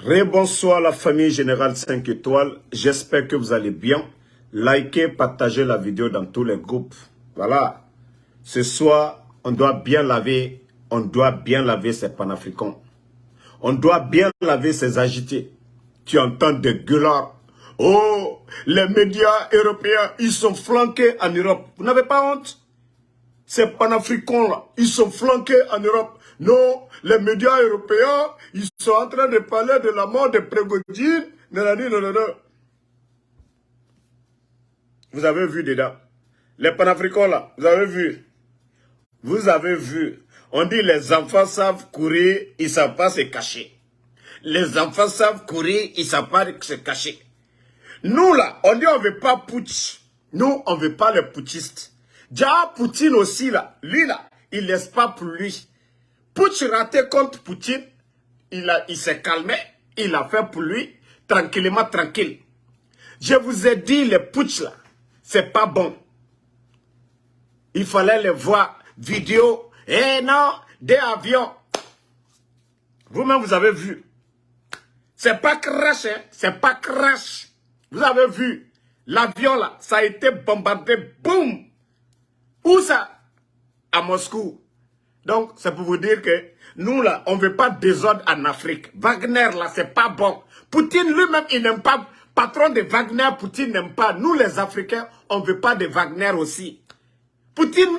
Rebonsoir la famille Générale 5 étoiles, j'espère que vous allez bien. Likez, partagez la vidéo dans tous les groupes. Voilà, ce soir, on doit bien laver ces panafricains. On doit bien laver ces agités qui entendent des gueulards. Oh, les médias européens, ils sont flanqués en Europe. Vous n'avez pas honte? Ces panafricains-là, ils sont flanqués en Europe. Non, les médias européens, ils sont en train de parler de la mort de Prigojine. Vous avez vu dedans. Les panafricains là, vous avez vu. Vous avez vu. On dit les enfants savent courir, ils ne savent pas se cacher. Les enfants savent courir, ils ne savent pas se cacher. Nous là, on dit on ne veut pas putsch. Nous, on ne veut pas les putschistes. Déjà, Poutine aussi là, lui là, il ne laisse pas pour lui. Putsch raté contre Poutine, il s'est calmé, il a fait pour lui, tranquillement, tranquille. Je vous ai dit, les putsch là, c'est pas bon. Il fallait les voir, vidéo, non, des avions. Vous-même, vous avez vu. C'est pas crash, hein, c'est pas crash. Vous avez vu, l'avion là, ça a été bombardé, boum. Où ça? À Moscou. Donc, c'est pour vous dire que nous, là, on ne veut pas de désordre en Afrique. Wagner, là, c'est pas bon. Poutine, lui-même, il n'aime pas. Patron de Wagner, Poutine n'aime pas. Nous, les Africains, on ne veut pas de Wagner aussi. Poutine,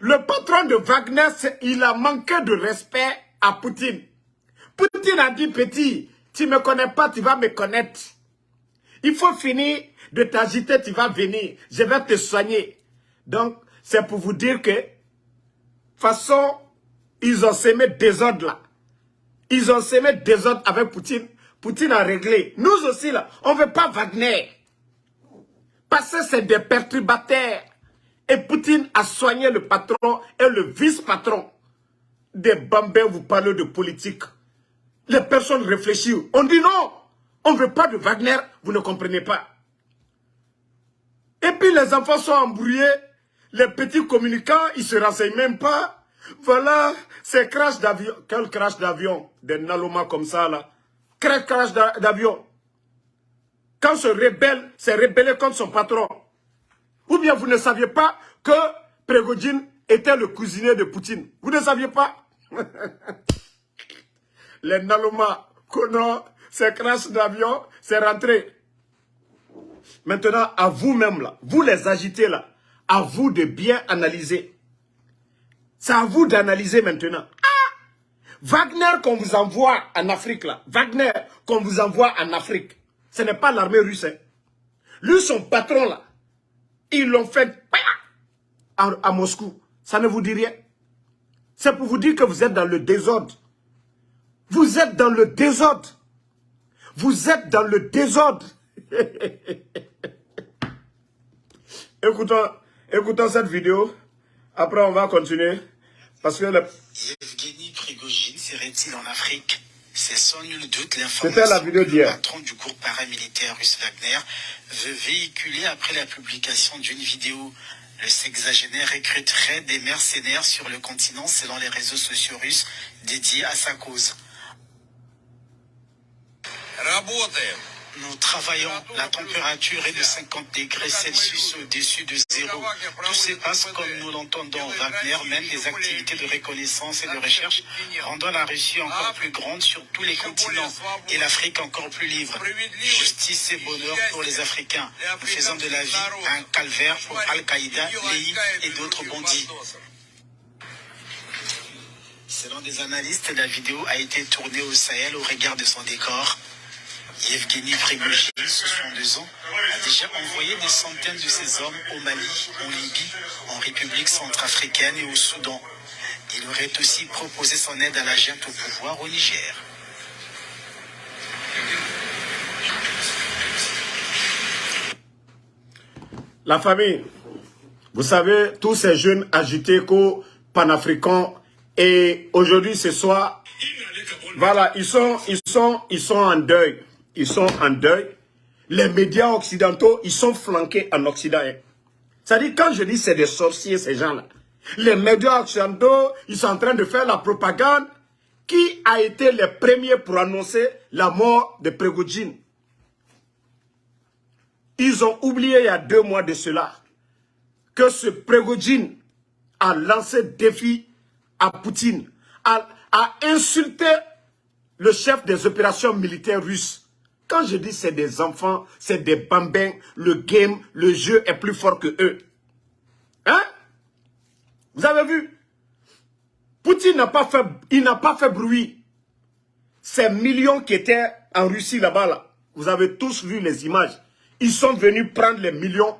le patron de Wagner, il a manqué de respect à Poutine. Poutine a dit, petit, tu ne me connais pas, tu vas me connaître. Il faut finir de t'agiter, tu vas venir. Je vais te soigner. Donc, c'est pour vous dire que, de toute façon, ils ont semé désordre là. Ils ont semé désordre avec Poutine. Poutine a réglé. Nous aussi là, on ne veut pas Wagner. Parce que c'est des perturbateurs. Et Poutine a soigné le patron et le vice-patron. Des bambins, vous parlez de politique. Les personnes réfléchissent. On dit non, on ne veut pas de Wagner, vous ne comprenez pas. Et puis les enfants sont embrouillés. Les petits communicants, ils ne se renseignent même pas. Voilà, c'est crash d'avion. Quel crash d'avion? Des Naloma comme ça, là. Crash d'avion. Quand ce rebelle s'est rebellé contre son patron. Ou bien vous ne saviez pas que Prigojine était le cuisinier de Poutine. Vous ne saviez pas? Les Naloma, Kono, c'est crash d'avion, c'est rentré. Maintenant, à vous-même, là, vous les agitez, là, à vous de bien analyser. C'est à vous d'analyser maintenant. Ah! Wagner qu'on vous envoie en Afrique, là. Wagner qu'on vous envoie en Afrique. Ce n'est pas l'armée russe. Hein. Lui, son patron, là. Ils l'ont fait à Moscou. Ça ne vous dit rien. C'est pour vous dire que vous êtes dans le désordre. Vous êtes dans le désordre. Vous êtes dans le désordre. Écoutons cette vidéo. Après, on va continuer. Parce que Yevgeny Prigojine serait-il en Afrique? C'est sans nul doute c'était la vidéo l'information que le d'hier. patron du groupe paramilitaire russe Wagner veut véhiculer après la publication d'une vidéo. Le sexagénaire recruterait des mercenaires sur le continent selon les réseaux sociaux russes dédiés à sa cause. Nous travaillons, la température est de 50 degrés Celsius au-dessus de zéro. Tout se passe comme nous l'entendons. Wagner mène des activités de reconnaissance et de recherche, rendant la Russie encore plus grande sur tous les continents et l'Afrique encore plus libre. Justice et bonheur pour les Africains. Nous faisons de la vie un calvaire pour Al-Qaïda, l'EI et d'autres bandits. Selon des analystes, la vidéo a été tournée au Sahel au regard de son décor. Yevgeny Prigojine, 62 ans, a déjà envoyé des centaines de ses hommes au Mali, en Libye, en République centrafricaine et au Soudan. Il aurait aussi proposé son aide à la junte au pouvoir au Niger. La famille, vous savez, tous ces jeunes agités panafricains et aujourd'hui, ce soir, voilà, ils sont en deuil. Ils sont en deuil. Les médias occidentaux, ils sont flanqués en Occident. Hein. C'est-à-dire, quand je dis c'est des sorciers, ces gens-là, les médias occidentaux, ils sont en train de faire la propagande qui a été les premiers pour annoncer la mort de Prigojine? Ils ont oublié il y a 2 mois de cela que ce Prigojine a lancé défi à Poutine, a insulté le chef des opérations militaires russes. Quand je dis c'est des enfants, c'est des bambins, le game, le jeu est plus fort que eux. Hein? Vous avez vu? Poutine n'a pas fait bruit. Ces millions qui étaient en Russie là-bas, là, vous avez tous vu les images. Ils sont venus prendre les millions,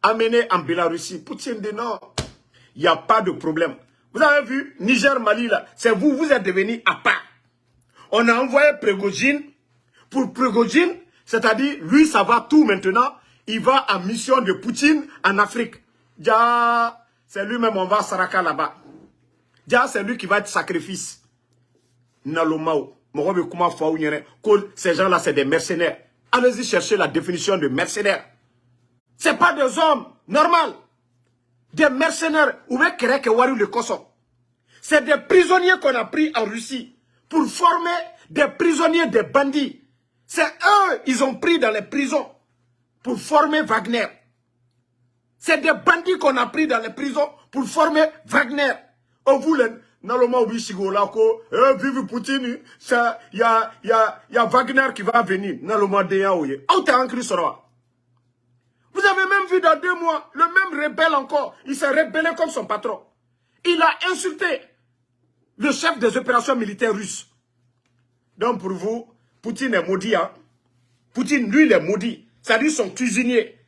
amener en Bélarussie. Poutine dit non, il n'y a pas de problème. Vous avez vu, Niger, Mali, là, c'est vous, vous êtes devenus à part. On a envoyé Prigojine. Pour Prigojine, c'est-à-dire, lui, ça va tout maintenant. Il va en mission de Poutine en Afrique. Dia, c'est lui-même, on va à Saraka là-bas. Dia, c'est lui qui va être sacrifice. Nalomao. Ces gens-là, c'est des mercenaires. Allez-y chercher la définition de mercenaire. Ce n'est pas des hommes normaux. Des mercenaires. C'est des prisonniers qu'on a pris en Russie pour former des prisonniers, des bandits. C'est eux, ils ont pris dans les prisons pour former Wagner. C'est des bandits qu'on a pris dans les prisons pour former Wagner. On voulait, vive Poutine, il y a Wagner qui va venir. Vous avez même vu dans 2 mois, le même rebelle encore, il s'est rebellé comme son patron. Il a insulté le chef des opérations militaires russes. Donc pour vous, Poutine est maudit. Hein? Poutine, lui, il est maudit. C'est-à-dire son cuisinier.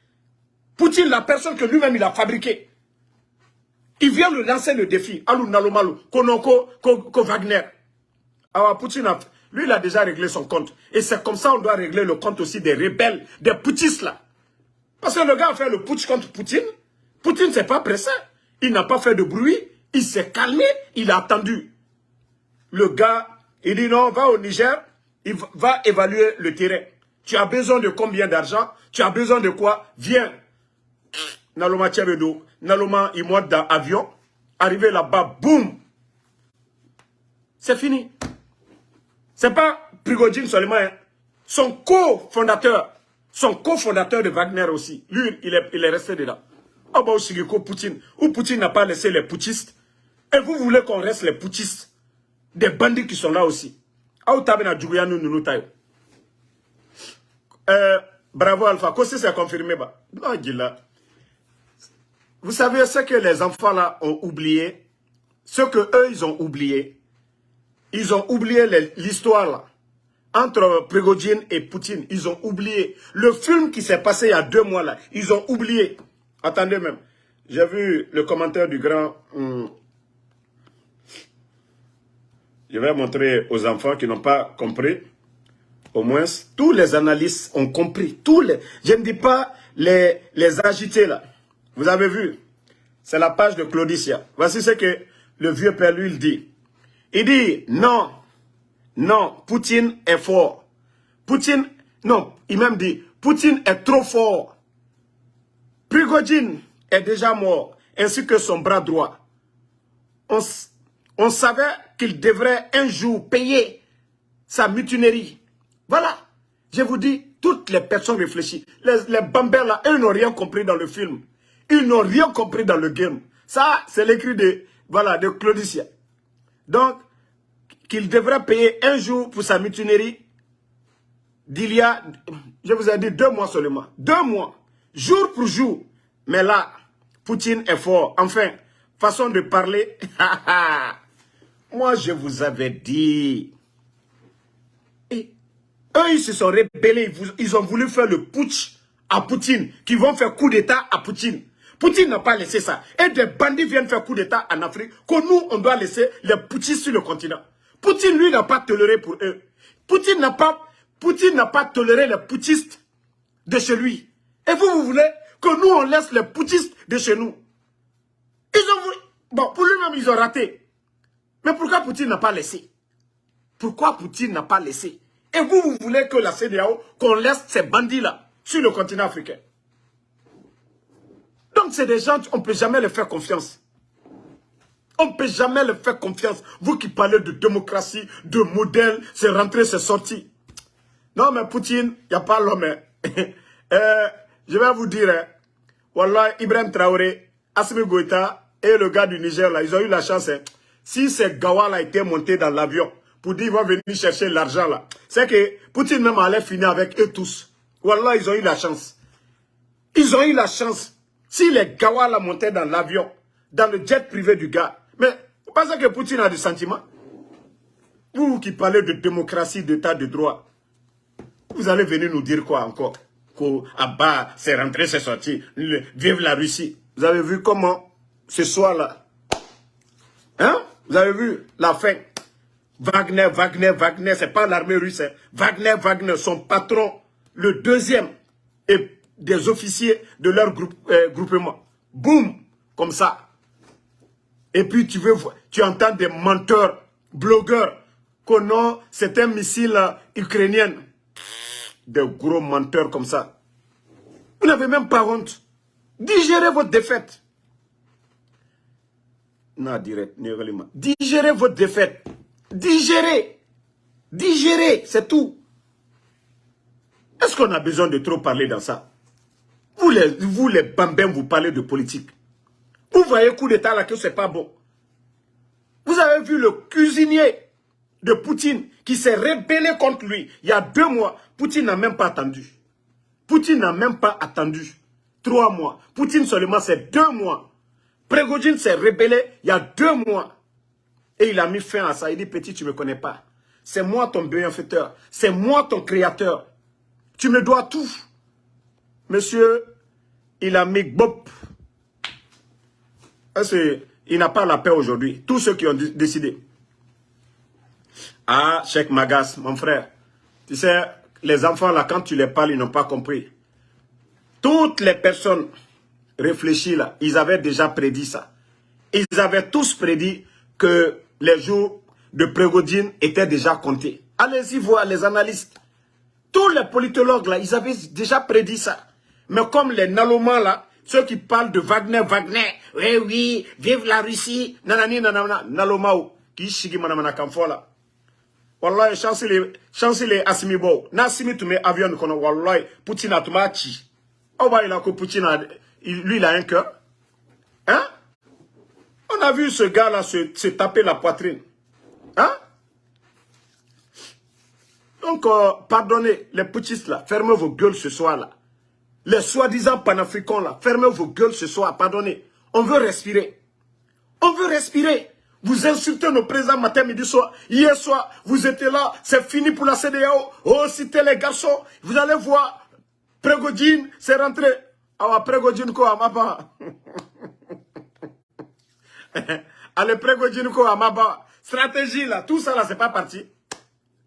Poutine, la personne que lui-même il a fabriquée. Il vient le lancer le défi. Alou Nalomalu, Konoko, Wagner. Alors Poutine, lui, il a déjà réglé son compte. Et c'est comme ça qu'on doit régler le compte aussi des rebelles, des poutistes là. Parce que le gars a fait le putsch contre Poutine. Poutine ne s'est pas pressé. Il n'a pas fait de bruit. Il s'est calmé. Il a attendu. Le gars, il dit non, va au Niger. Il va évaluer le terrain. Tu as besoin de combien d'argent? Tu as besoin de quoi? Viens. Naloma Tchabedo. Naloma, il monte dans l'avion. Arrivé là-bas, boum. C'est fini. C'est pas Prigojine seulement. Hein. Son cofondateur de Wagner aussi. Lui, il est resté dedans. Oh, bah, Poutine. Ou Poutine n'a pas laissé les putschistes. Et vous voulez qu'on reste les putschistes? Des bandits qui sont là aussi. Bravo Alpha. Qu'est-ce c'est confirmé? Vous savez ce que les enfants là ont oublié? Ce que eux ils ont oublié. Ils ont oublié l'histoire là. Entre Prigojine et Poutine. Ils ont oublié. Le film qui s'est passé il y a 2 mois là. Ils ont oublié. Attendez même. J'ai vu le commentaire du grand... Je vais montrer aux enfants qui n'ont pas compris. Au moins, tous les analystes ont compris. Je ne dis pas les agités là. Vous avez vu? C'est la page de Claudicia. Voici ce que le vieux père lui il dit. Il dit non. Non, Poutine est fort. Poutine, non, il même dit, Poutine est trop fort. Prigojine est déjà mort, ainsi que son bras droit. On savait qu'il devrait un jour payer sa mutinerie. Voilà. Je vous dis, toutes les personnes réfléchissent. Les bambins là, eux n'ont rien compris dans le film. Ils n'ont rien compris dans le game. Ça, c'est l'écrit de Claudicia. Donc, qu'il devrait payer un jour pour sa mutinerie d'il y a, je vous ai dit 2 mois seulement. 2 mois, jour pour jour. Mais là, Poutine est fort. Enfin, façon de parler. Moi, je vous avais dit. Et eux, ils se sont rebellés. Ils ont voulu faire le putsch à Poutine. Qui vont faire coup d'État à Poutine. Poutine n'a pas laissé ça. Et des bandits viennent faire coup d'État en Afrique. Que nous, on doit laisser les putschistes sur le continent. Poutine, lui, n'a pas toléré pour eux. Poutine n'a pas toléré les putschistes de chez lui. Et vous voulez que nous, on laisse les putschistes de chez nous. Ils ont voulu... Bon, pour lui-même, ils ont raté. Mais pourquoi Poutine n'a pas laissé? Pourquoi Poutine n'a pas laissé? Et vous voulez que la CEDEAO, qu'on laisse ces bandits-là sur le continent africain. Donc, c'est des gens, on ne peut jamais leur faire confiance. On ne peut jamais leur faire confiance. Vous qui parlez de démocratie, de modèle, c'est rentré, c'est sorti. Non, mais Poutine, il n'y a pas l'homme. Je vais vous dire, Wallah, Ibrahim Traoré, Assimi Goïta et le gars du Niger, là, ils ont eu la chance. Si ces Gawa-là étaient montés dans l'avion pour dire qu'ils vont venir chercher l'argent, là, c'est que Poutine même allait finir avec eux tous. Wallah, ils ont eu la chance. Ils ont eu la chance. Si les Gawa-là montaient dans l'avion, dans le jet privé du gars, mais vous pensez que Poutine a des sentiments? Vous qui parlez de démocratie, d'état de droit, vous allez venir nous dire quoi encore? Qu'Abba, c'est rentré, c'est sorti. Vive la Russie. Vous avez vu comment, ce soir-là, hein? Vous avez vu la fin? Wagner, c'est pas l'armée russe. Hein. Wagner, son patron, le deuxième, et des officiers de leur groupement. Boum, comme ça. Et puis tu entends des menteurs, blogueurs, que non, c'est un missile ukrainien. Des gros menteurs comme ça. Vous n'avez même pas honte. Digérez votre défaite. Non, direct, digérez votre défaite. Digérez. Digérez, c'est tout. Est-ce qu'on a besoin de trop parler dans ça? Vous les bambins, vous parlez de politique. Vous voyez coup d'état là que c'est pas bon. Vous avez vu le cuisinier de Poutine qui s'est rébellé contre lui il y a 2 mois. Poutine n'a même pas attendu. Poutine n'a même pas attendu 3 mois. Poutine seulement c'est 2 mois. Prigojine s'est rébellé il y a 2 mois. Et il a mis fin à ça. Il dit, petit, tu ne me connais pas. C'est moi ton bienfaiteur. C'est moi ton créateur. Tu me dois tout. Monsieur, il a mis bop. Il n'a pas la paix aujourd'hui. Tous ceux qui ont décidé. Ah, Cheikh Magas, mon frère. Tu sais, les enfants là, quand tu les parles, ils n'ont pas compris. Toutes les personnes réfléchies là, ils avaient déjà prédit ça. Ils avaient tous prédit que les jours de Prigojine étaient déjà comptés. Allez-y voir les analystes. Tous les politologues là, ils avaient déjà prédit ça. Mais comme les Naloma là, ceux qui parlent de Wagner, oui, vive la Russie, nanani, nanana, Naloma, qui chigi manamana kamfo là. Wallahi, chancelier Assimi Bo, Nassimi tume avion kono, wallahi, Poutine a tuma chi. Oh bah il a que Poutine lui il a un cœur. Hein? On a vu ce gars là se taper la poitrine. Hein? Donc, pardonnez les putschistes là, fermez vos gueules ce soir là. Les soi-disant panafricains là, fermez vos gueules ce soir, pardonnez. On veut respirer. On veut respirer. Vous insultez nos présidents matin, midi, soir. Hier soir, vous étiez là, c'est fini pour la CEDEAO. Oh, c'était les garçons. Vous allez voir, Prigojine, c'est rentré. Ah, Prigojine quoi, maba. Allez, Prigojine quoi, maba. Stratégie là, tout ça là, c'est pas parti.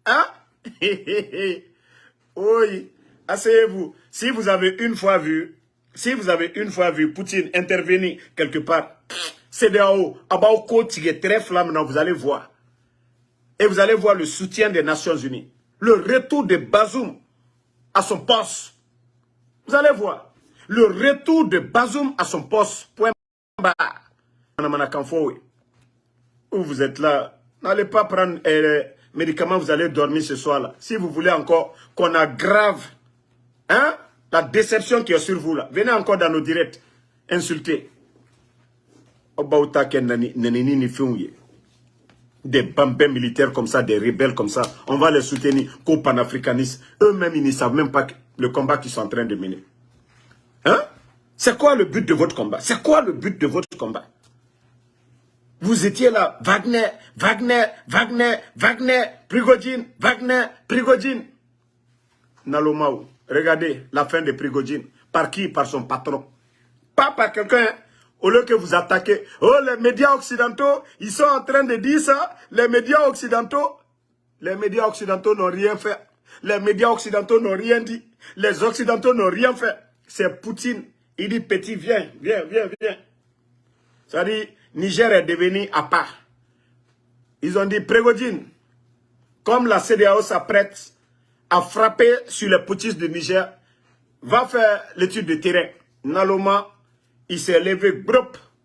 Hein? Oui, asseyez-vous. Si vous avez une fois vu Poutine intervenir quelque part, CEDEAO, Abaoko, Tigé, très flamme, vous allez voir. Et vous allez voir le soutien des Nations Unies. Le retour de Bazoum à son poste. Vous allez voir. Le retour de Bazoum à son poste. Point barre. Où vous êtes là, n'allez pas prendre médicaments, vous allez dormir ce soir là. Si vous voulez encore qu'on aggrave hein, la déception qui est sur vous là, venez encore dans nos directs, insulter. Des bambins militaires comme ça, des rebelles comme ça, on va les soutenir qu'aux panafricanistes. Eux-mêmes, ils ne savent même pas le combat qu'ils sont en train de mener. Hein? C'est quoi le but de votre combat? C'est quoi le but de votre combat? Vous étiez là, Wagner, Prigojine. Nalomao, regardez la fin de Prigojine. Par qui? Par son patron. Pas par quelqu'un. Hein? Au lieu que vous attaquez, oh les médias occidentaux, ils sont en train de dire ça. Les médias occidentaux n'ont rien fait. Les médias occidentaux n'ont rien dit. Les occidentaux n'ont rien fait. C'est Poutine. Il dit petit, viens. C'est-à-dire, Niger est devenu à part. Ils ont dit, Prigojine, comme la CEDEAO s'apprête à frapper sur les putschistes de Niger, va faire l'étude de terrain. Naloma, il s'est levé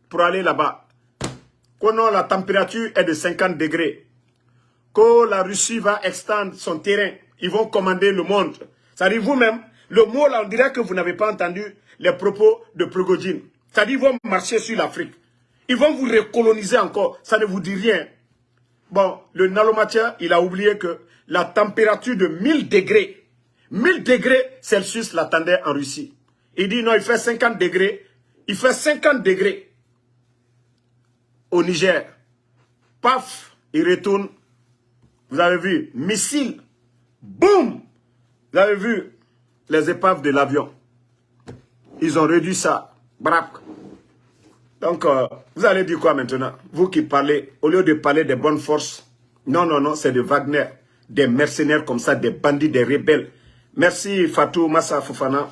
pour aller là-bas. que non, la température est de 50 degrés, que la Russie va extendre son terrain, ils vont commander le monde. C'est-à-dire vous-même, le mot là, on dirait que vous n'avez pas entendu les propos de Prigojine. C'est-à-dire ils vont marcher sur l'Afrique. Ils vont vous recoloniser encore, ça ne vous dit rien. Bon, le Nalomatia, il a oublié que la température de 1000 degrés Celsius l'attendait en Russie. Il dit non, il fait 50 degrés. Il fait 50 degrés au Niger. Paf, il retourne. Vous avez vu, missile. Boum. Vous avez vu les épaves de l'avion. Ils ont réduit ça. Braque. Donc, vous allez dire quoi maintenant? Vous qui parlez, au lieu de parler des bonnes forces, non, non, non, c'est de Wagner, des mercenaires comme ça, des bandits, des rebelles. Merci Fatou Massa Fofana.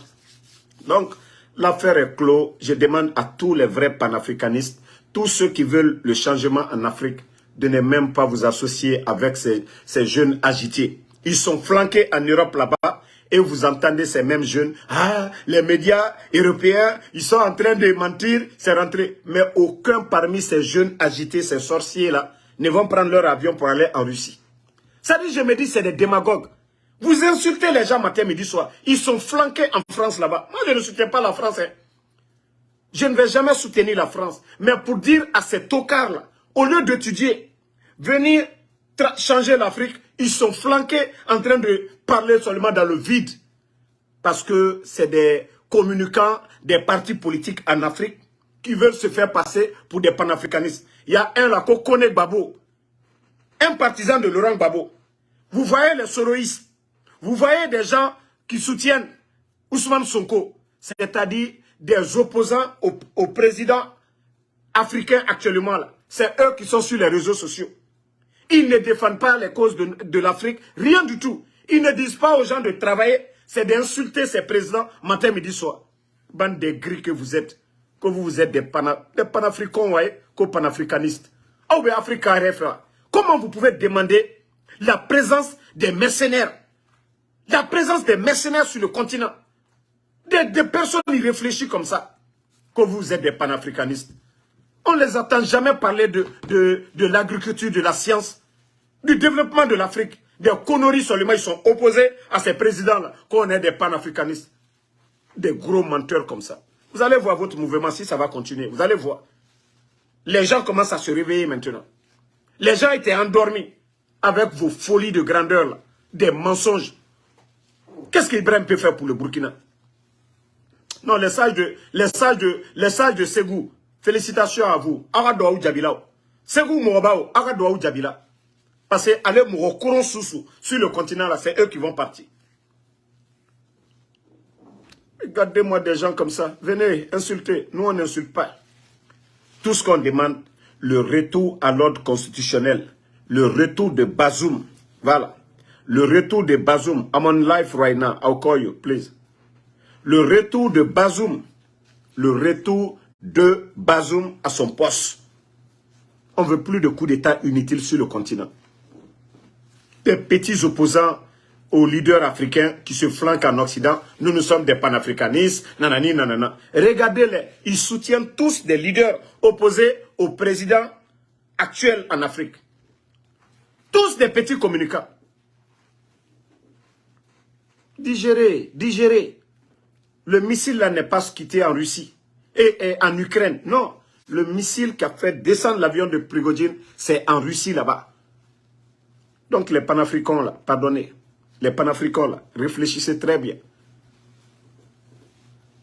Donc, l'affaire est close. Je demande à tous les vrais panafricanistes, tous ceux qui veulent le changement en Afrique, de ne même pas vous associer avec ces jeunes agités. Ils sont flanqués en Europe là-bas. Et vous entendez ces mêmes jeunes, ah, les médias européens, ils sont en train de mentir, c'est rentré. Mais aucun parmi ces jeunes agités, ces sorciers-là, ne vont prendre leur avion pour aller en Russie. Ça dit, je me dis, c'est des démagogues. Vous insultez les gens matin, midi, soir. Ils sont flanqués en France là-bas. Moi, je ne soutiens pas la France. Hein. Je ne vais jamais soutenir la France. Mais pour dire à ces tocards-là, au lieu d'étudier, venir changer l'Afrique, ils sont flanqués en train de parler seulement dans le vide. Parce que c'est des communicants des partis politiques en Afrique qui veulent se faire passer pour des panafricanistes. Il y a un là, Kokone Gbagbo, un partisan de Laurent Gbagbo. Vous voyez les soroïstes, vous voyez des gens qui soutiennent Ousmane Sonko, c'est-à-dire des opposants au président africain actuellement. C'est eux qui sont sur les réseaux sociaux. Ils ne défendent pas les causes de l'Afrique, rien du tout. Ils ne disent pas aux gens de travailler, c'est d'insulter ces présidents matin, midi, soir. Bande de gris que vous êtes des panafricains, ouais, que panafricanistes. Ah oui, Africa RF, comment vous pouvez demander la présence des mercenaires? La présence des mercenaires sur le continent. Des personnes irréfléchies comme ça. Que vous êtes des panafricanistes. On ne les entend jamais parler de l'agriculture, de la science, du développement de l'Afrique. Des conneries seulement, ils sont opposés à ces présidents-là, qu'on est des panafricanistes. Des gros menteurs comme ça. Vous allez voir votre mouvement si ça va continuer. Vous allez voir. Les gens commencent à se réveiller maintenant. Les gens étaient endormis avec vos folies de grandeur, là, des mensonges. Qu'est-ce qu'Ibrahim peut faire pour le Burkina? Non, les sages de Ségou, félicitations à vous. Aradoaou Djabila. Ségou Mourabao, Aradoaou Djabila. Parce que allez Mourokouron Soussou, sur le continent là, c'est eux qui vont partir. Regardez-moi des gens comme ça. Venez insulter. Nous, on n'insulte pas. Tout ce qu'on demande, le retour à l'ordre constitutionnel. Le retour de Bazoum. Voilà. Le retour de Bazoum. I'm on live right now. I'll call you, please. Le retour de Bazoum. Le retour de Bazoum à son poste. On ne veut plus de coups d'État inutiles sur le continent. Des petits opposants aux leaders africains qui se flanquent en Occident. Nous sommes des panafricanistes. Nanani, nanana. Regardez-les. Ils soutiennent tous des leaders opposés au président actuel en Afrique. Tous des petits communicants. Digérez, digérez. Le missile là n'est pas quitté en Russie et en Ukraine. Non, le missile qui a fait descendre l'avion de Prigojine, c'est en Russie là-bas. Donc les panafricains là, pardonnez, les panafricains là, réfléchissez très bien.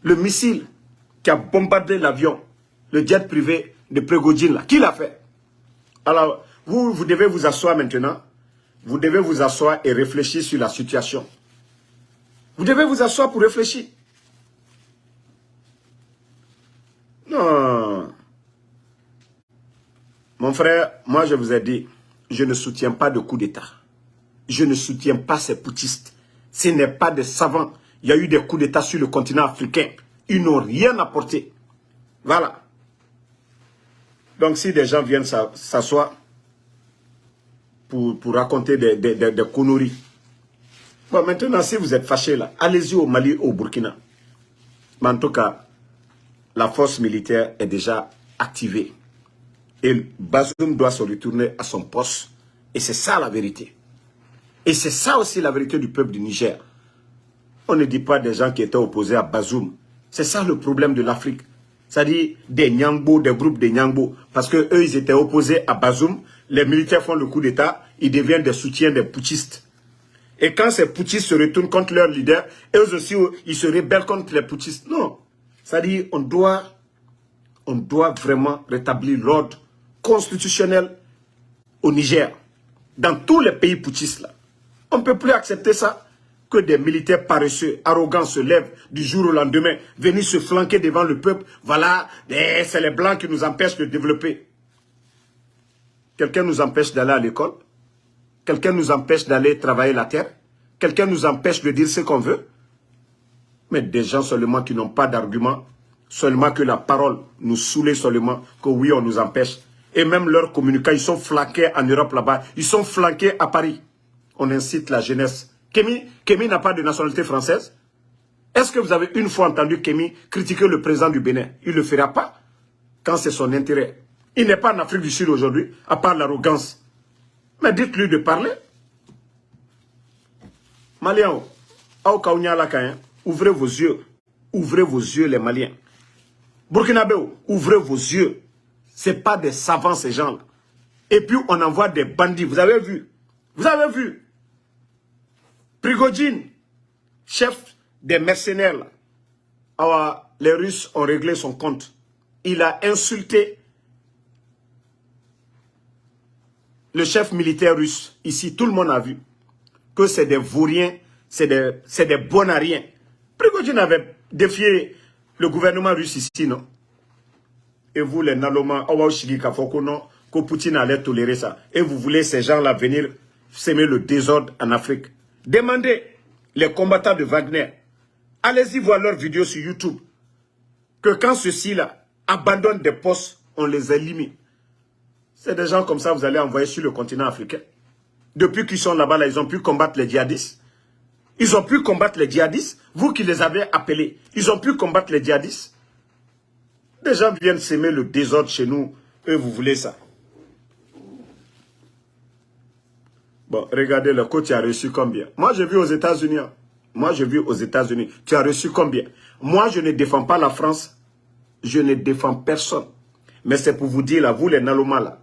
Le missile qui a bombardé l'avion, le jet privé de Prigojine là, qui l'a fait? Alors, vous devez vous asseoir maintenant. Vous devez vous asseoir et réfléchir sur la situation. Vous devez vous asseoir pour réfléchir. Non. Mon frère, moi je vous ai dit, je ne soutiens pas de coup d'État. Je ne soutiens pas ces putschistes. Ce n'est pas des savants. Il y a eu des coups d'État sur le continent africain. Ils n'ont rien apporté. Voilà. Donc si des gens viennent s'asseoir pour raconter des conneries. Bon, maintenant, si vous êtes fâchés là, allez-y au Mali, au Burkina. Mais en tout cas, la force militaire est déjà activée. Et Bazoum doit se retourner à son poste. Et c'est ça la vérité. Et c'est ça aussi la vérité du peuple du Niger. On ne dit pas des gens qui étaient opposés à Bazoum. C'est ça le problème de l'Afrique. C'est-à-dire des Nyangbo, des groupes de Nyangbo. Parce qu'eux, ils étaient opposés à Bazoum. Les militaires font le coup d'État. Ils deviennent des soutiens des putschistes. Et quand ces putschistes se retournent contre leurs leaders, eux aussi, ils se rebellent contre les putschistes. Non. C'est-à-dire, on doit vraiment rétablir l'ordre constitutionnel au Niger. Dans tous les pays putschistes, là. On ne peut plus accepter ça. Que des militaires paresseux, arrogants se lèvent du jour au lendemain, venir se flanquer devant le peuple. Voilà, c'est les Blancs qui nous empêchent de développer. Quelqu'un nous empêche d'aller à l'école. Quelqu'un nous empêche d'aller travailler la terre. Quelqu'un nous empêche de dire ce qu'on veut. Mais des gens seulement qui n'ont pas d'argument, seulement que la parole nous saoule seulement, que oui, on nous empêche. Et même leurs communicants, ils sont flanqués en Europe là-bas. Ils sont flanqués à Paris. On incite la jeunesse. Kémy n'a pas de nationalité française. Est-ce que vous avez une fois entendu Kémy critiquer le président du Bénin? Il ne le fera pas quand c'est son intérêt. Il n'est pas en Afrique du Sud aujourd'hui, à part l'arrogance. Mais dites-lui de parler. Maliens, ouvrez vos yeux. Ouvrez vos yeux, les Maliens. Burkinabé, ouvrez vos yeux. Ce n'est pas des savants, ces gens-là. Et puis, on envoie des bandits. Vous avez vu? Vous avez vu? Prigojine, chef des mercenaires, là. Alors, les Russes ont réglé son compte. Il a insulté le chef militaire russe. Ici, tout le monde a vu que c'est des vauriens, c'est des bonariens. Prigojine avait défié le gouvernement russe ici, non? Et vous, les Naloma, que Poutine allait tolérer ça. Et vous voulez ces gens-là venir semer le désordre en Afrique. Demandez les combattants de Wagner. Allez-y voir leurs vidéos sur YouTube. Que quand ceux-ci-là abandonnent des postes, on les élimine. C'est des gens comme ça que vous allez envoyer sur le continent africain. Depuis qu'ils sont là-bas, là, ils ont pu combattre les djihadistes. Ils ont pu combattre les djihadistes. Vous qui les avez appelés, ils ont pu combattre les djihadistes. Des gens viennent s'aimer le désordre chez nous. Eux, vous voulez ça. Bon, regardez, le coach, tu as reçu combien? Moi, j'ai vu aux États-Unis. Moi, j'ai vu aux États-Unis. Tu as reçu combien? Moi, je ne défends pas la France. Je ne défends personne. Mais c'est pour vous dire, là, vous les Naloma, là,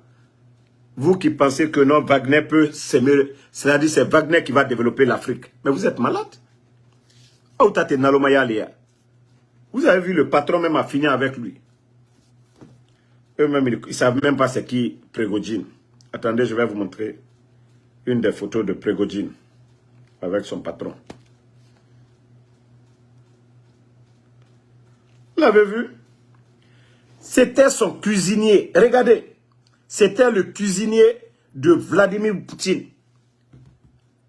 vous qui pensez que non, Wagner peut s'aimer, c'est-à-dire c'est Wagner qui va développer l'Afrique. Mais vous êtes malade. Vous avez vu, le patron même a fini avec lui. Eux-mêmes, ils ne savent même pas c'est qui Prigojine. Attendez, je vais vous montrer une des photos de Prigojine avec son patron. Vous l'avez vu? C'était son cuisinier. Regardez. C'était le cuisinier de Vladimir Poutine.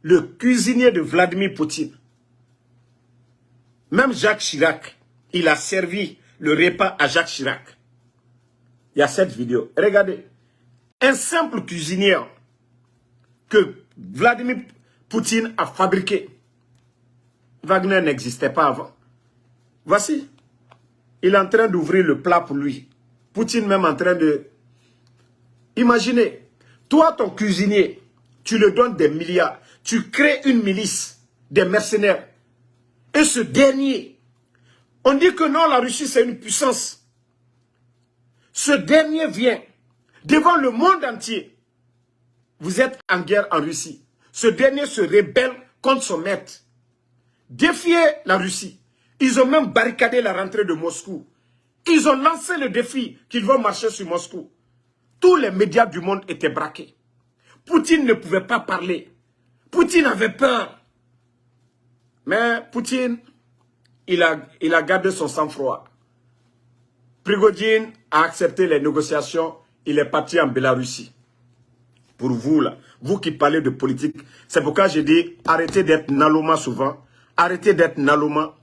Le cuisinier de Vladimir Poutine. Même Jacques Chirac, il a servi le repas à Jacques Chirac. Il y a cette vidéo. Regardez. Un simple cuisinier que Vladimir Poutine a fabriqué. Wagner n'existait pas avant. Voici. Il est en train d'ouvrir le plat pour lui. Poutine même en train de... Imaginez, toi ton cuisinier, tu le donnes des milliards. Tu crées une milice, des mercenaires. Et ce dernier, on dit que non, la Russie c'est une puissance. Ce dernier vient devant le monde entier. Vous êtes en guerre en Russie. Ce dernier se rebelle contre son maître. Défier la Russie. Ils ont même barricadé la rentrée de Moscou. Ils ont lancé le défi qu'ils vont marcher sur Moscou. Tous les médias du monde étaient braqués. Poutine ne pouvait pas parler. Poutine avait peur. Mais Poutine, il a gardé son sang-froid. Prigojine a accepté les négociations. Il est parti en Bélarussie. Pour vous, là, vous qui parlez de politique, c'est pourquoi j'ai dit, arrêtez d'être Naloma souvent. Arrêtez d'être Naloma.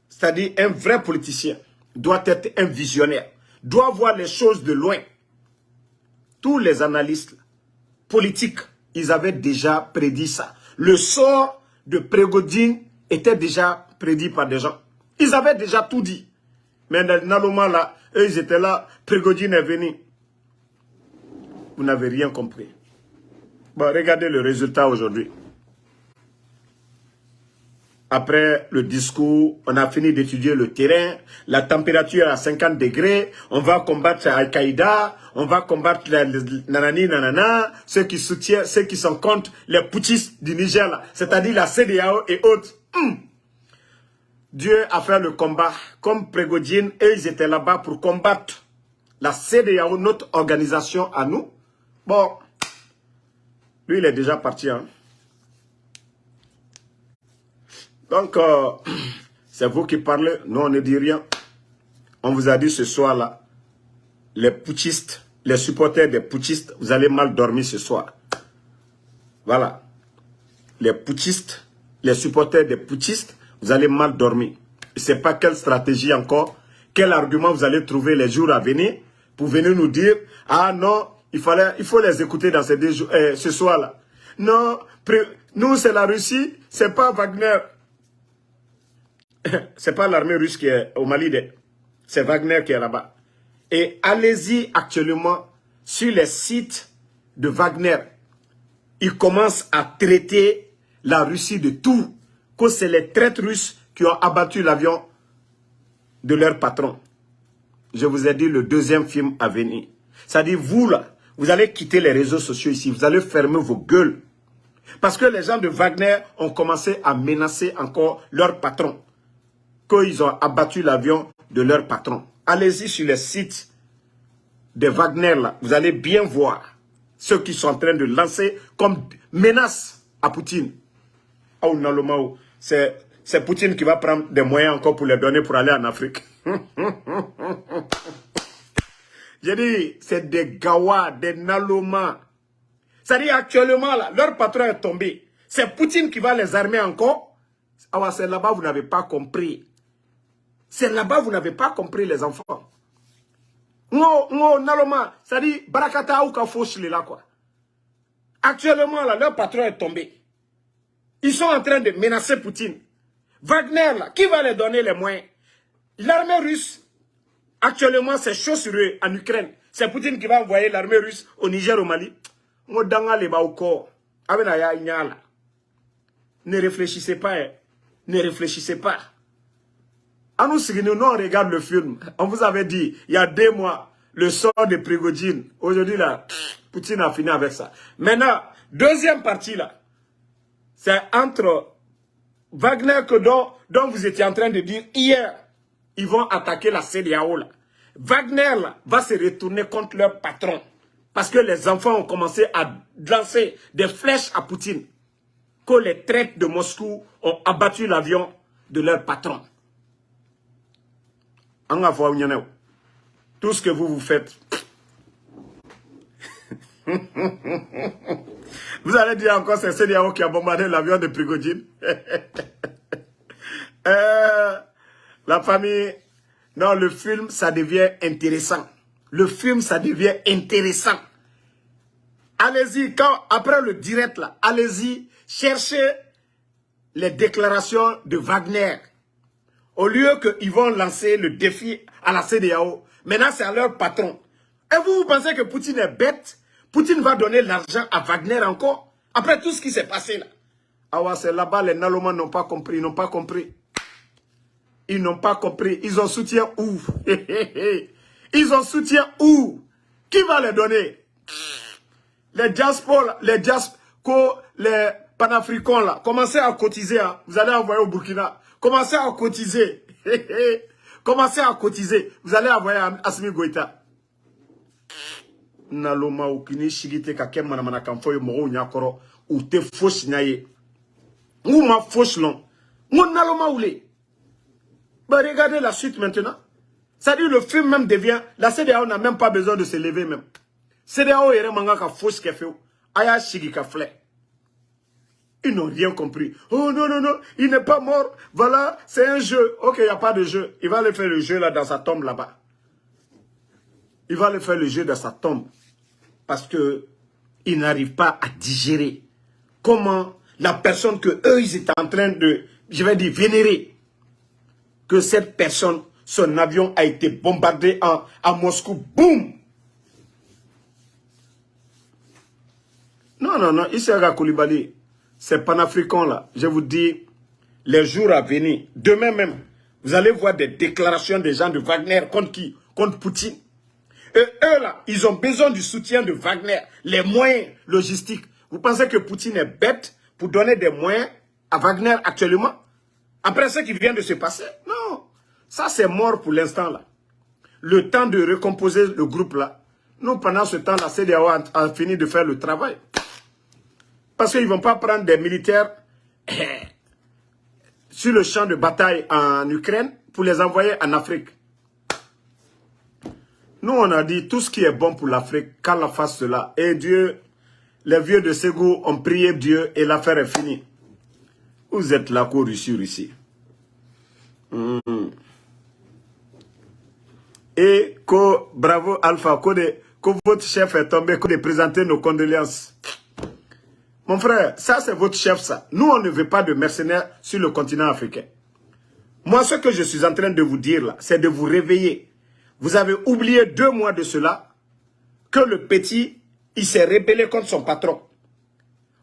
C'est-à-dire, un vrai politicien doit être un visionnaire. Doit voir les choses de loin. Tous les analystes politiques, ils avaient déjà prédit ça. Le sort de Prigojine était déjà prédit par des gens. Ils avaient déjà tout dit. Mais Naloma, là, eux, ils étaient là. Prigojine est venu. vous n'avez rien compris. Bon, regardez le résultat aujourd'hui. Après le discours, on a fini d'étudier le terrain, la température à 50 degrés, on va combattre Al-Qaïda, on va combattre nanani nanana, ceux qui soutiennent, ceux qui sont contre les putschistes du Niger, c'est-à-dire la CEDEAO et autres. Dieu a fait le combat, comme Prigojine, et ils étaient là-bas pour combattre la CEDEAO, notre organisation à nous. Bon, lui il est déjà parti, hein. Donc, c'est vous qui parlez, nous on ne dit rien. On vous a dit ce soir-là, les putschistes, les supporters des putschistes, vous allez mal dormir ce soir. Voilà. Les putschistes, les supporters des putschistes, vous allez mal dormir. Je ne sais pas quelle stratégie encore, quel argument vous allez trouver les jours à venir pour venir nous dire, ah non, il faut les écouter dans ces ce soir-là. Non, nous c'est la Russie, c'est pas Wagner. C'est pas l'armée russe qui est au Mali, c'est Wagner qui est là-bas. Et allez-y actuellement sur les sites de Wagner. Ils commencent à traiter la Russie de tout. Que c'est les traîtres russes qui ont abattu l'avion de leur patron. Je vous ai dit le deuxième film à venir. C'est-à-dire vous là, vous allez quitter les réseaux sociaux ici. Vous allez fermer vos gueules. Parce que les gens de Wagner ont commencé à menacer encore leur patron. Qu'ils ont abattu l'avion de leur patron. Allez-y sur les sites de Wagner, là. Vous allez bien voir ceux qui sont en train de lancer comme menace à Poutine. Oh non, c'est Poutine qui va prendre des moyens encore pour les donner pour aller en Afrique. J'ai dit, c'est des Gawa, des Naloma. C'est-à-dire actuellement, là, leur patron est tombé. C'est Poutine qui va les armer encore. Ah, c'est là-bas, vous n'avez pas compris. C'est là-bas, vous n'avez pas compris, les enfants. Naloma, c'est-à-dire, Barakata ou Kafouch, là, quoi. Actuellement, là, leur patron est tombé. Ils sont en train de menacer Poutine. Wagner, là, qui va les donner les moyens? L'armée russe, actuellement, c'est chaud sur eux en Ukraine. C'est Poutine qui va envoyer l'armée russe au Niger, au Mali. Ne réfléchissez pas, hein. Ne réfléchissez pas. À nous, on regarde le film. On vous avait dit, il y a 2 mois, le sort de Prigojine. Aujourd'hui, là, Poutine a fini avec ça. Maintenant, deuxième partie, là, c'est entre Wagner dont vous étiez en train de dire hier, ils vont attaquer la CEDEAO, là. Wagner, là, va se retourner contre leur patron. Parce que les enfants ont commencé à lancer des flèches à Poutine. Que les traîtres de Moscou ont abattu l'avion de leur patron. Tout ce que vous faites. Vous allez dire encore c'est CEDEAO qui a bombardé l'avion de Prigojine. La famille. Non, le film, ça devient intéressant. Le film, ça devient intéressant. Allez-y, après le direct là, allez-y, cherchez les déclarations de Wagner. Au lieu qu'ils vont lancer le défi à la CEDEAO, maintenant c'est à leur patron. Et vous pensez que Poutine est bête? Poutine va donner l'argent à Wagner encore? Après tout ce qui s'est passé là. Ah ouais, c'est là-bas, les Naloma n'ont pas compris, ils n'ont pas compris. Ils n'ont pas compris. Ils ont soutien où? Ils ont soutien où? Qui va les donner? Les diasporas, les panafricains là, commencez à cotiser. Hein. Vous allez envoyer au Burkina. Commencez à cotiser. Commencez à cotiser. Vous allez envoyer à Assimi Goïta. Naloma ou kini shigite ka kem manamana kamfoyo moro nyakoro ou te fauche naye. Ou ma fauche non. Mon Naloma oulé. Bah regardez la suite maintenant. C'est-à-dire le film même devient... La CEDEAO n'a même pas besoin de se lever même. CEDEAO est manga ka fausse qui fait. Aya shigi ka flé. Ils n'ont rien compris. Oh non, non, non, il n'est pas mort. Voilà, c'est un jeu. Ok, il n'y a pas de jeu. Il va aller faire le jeu là dans sa tombe là-bas. Il va aller faire le jeu dans sa tombe. Parce que il n'arrive pas à digérer comment la personne que eux ils étaient en train de, je vais dire, vénérer, que cette personne, son avion a été bombardé à Moscou. Boum! Non, non, non, Issaka Coulibaly, ces panafricains là, je vous dis, les jours à venir, demain même, vous allez voir des déclarations des gens de Wagner contre qui? Contre Poutine. Et eux là, ils ont besoin du soutien de Wagner, les moyens logistiques. Vous pensez que Poutine est bête pour donner des moyens à Wagner actuellement? Après ce qui vient de se passer? Non, ça c'est mort pour l'instant là. Le temps de recomposer le groupe là, nous pendant ce temps là, CEDEAO a fini de faire le travail. Parce qu'ils ne vont pas prendre des militaires sur le champ de bataille en Ukraine pour les envoyer en Afrique. Nous, on a dit tout ce qui est bon pour l'Afrique, qu'Allah fasse cela. Et Dieu, les vieux de Ségou ont prié Dieu et l'affaire est finie. Vous êtes là, Russie, ici. Et que, bravo Alpha, que votre chef est tombé, que de présenter nos condoléances. Mon frère, ça c'est votre chef, ça. Nous, on ne veut pas de mercenaires sur le continent africain. Moi, ce que je suis en train de vous dire là, c'est de vous réveiller. Vous avez oublié 2 mois de cela, que le petit, il s'est rébellé contre son patron.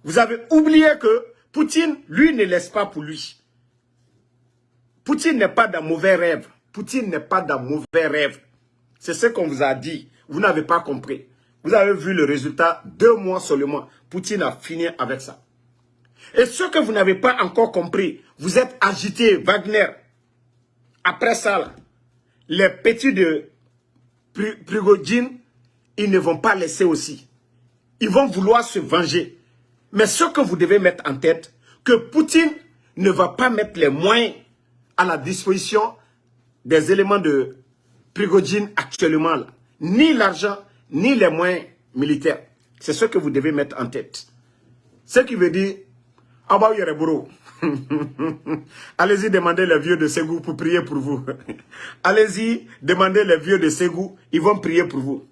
Vous avez oublié que Poutine, lui, ne laisse pas pour lui. Poutine n'est pas dans mauvais rêve. Poutine n'est pas dans mauvais rêve. C'est ce qu'on vous a dit. Vous n'avez pas compris. Vous avez vu le résultat, 2 mois seulement. Poutine a fini avec ça. Et ce que vous n'avez pas encore compris, vous êtes agité, Wagner. Après ça, là, les petits de Prigojine, ils ne vont pas laisser aussi. Ils vont vouloir se venger. Mais ce que vous devez mettre en tête, que Poutine ne va pas mettre les moyens à la disposition des éléments de Prigojine actuellement là. Ni l'argent, ni les moyens militaires. C'est ce que vous devez mettre en tête. Ce qui veut dire, allez-y demander les vieux de Ségou pour prier pour vous. Allez-y demander les vieux de Ségou, ils vont prier pour vous.